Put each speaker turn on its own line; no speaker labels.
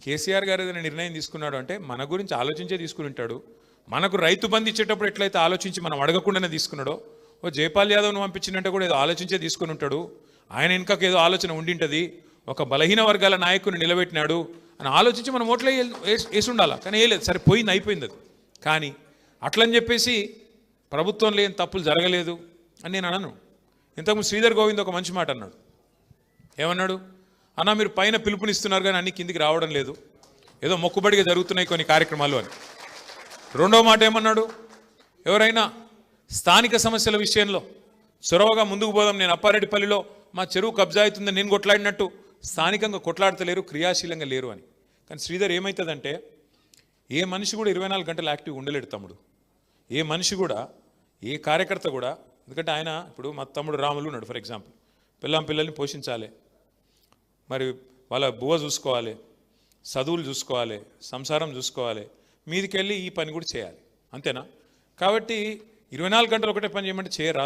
కేసీఆర్ గారు ఏదైనా నిర్ణయం తీసుకున్నాడు అంటే మన గురించి ఆలోచించే తీసుకుని ఉంటాడు. మనకు రైతు బంధు ఇచ్చేటప్పుడు ఎట్లయితే ఆలోచించి మనం అడగకుండానే తీసుకున్నాడో, ఓ జైపాల్ యాదవ్ను పంపించిందంటే కూడా ఏదో ఆలోచించే తీసుకుని ఉంటాడు. ఆయన ఇంకాక ఏదో ఆలోచన ఉండింటుంది, ఒక బలహీన వర్గాల నాయకుని నిలబెట్టినాడు అని ఆలోచించి మనం ఓట్లే వేసి ఉండాలి. కానీ వేయలేదు, సరే పోయింది, అయిపోయింది అది. కానీ అట్లని చెప్పేసి ప్రభుత్వం లేని తప్పులు జరగలేదు అని నేను అనను. ఇంతకుముందు శ్రీధర్ గోవింద్ ఒక మంచి మాట అన్నాడు. ఏమన్నాడు? అన్న మీరు పైన పిలుపునిస్తున్నారు కానీ అన్ని కిందికి రావడం లేదు, ఏదో మొక్కుబడిగా జరుగుతున్నాయి కొన్ని కార్యక్రమాలు అని. రెండవ మాట ఏమన్నాడు? ఎవరైనా స్థానిక సమస్యల విషయంలో చొరవగా ముందుకు పోదాం, నేను అప్పారెడ్డిపల్లిలో మా చెరువు కబ్జా అవుతుందని నేను కొట్లాడినట్టు స్థానికంగా కొట్లాడతలేరు, క్రియాశీలంగా లేరు అని. కానీ శ్రీధర్ ఏమవుతుందంటే, ఏ మనిషి కూడా 24 గంటలు యాక్టివ్గా ఉండలేడు తమ్ముడు. ఏ మనిషి కూడా, ఏ కార్యకర్త కూడా. ఎందుకంటే ఆయన ఇప్పుడు మా తమ్ముడు రాములు ఉన్నాడు ఫర్ ఎగ్జాంపుల్, పిల్లల్ని పోషించాలి, మరి వాళ్ళ బువ్వ చూసుకోవాలి, చదువులు చూసుకోవాలి, సంసారం చూసుకోవాలి, మీదికెళ్ళి ఈ పని కూడా చేయాలి, అంతేనా? కాబట్టి 24 గంటలు ఒకటే పని చేయమంటే చేయరాదు.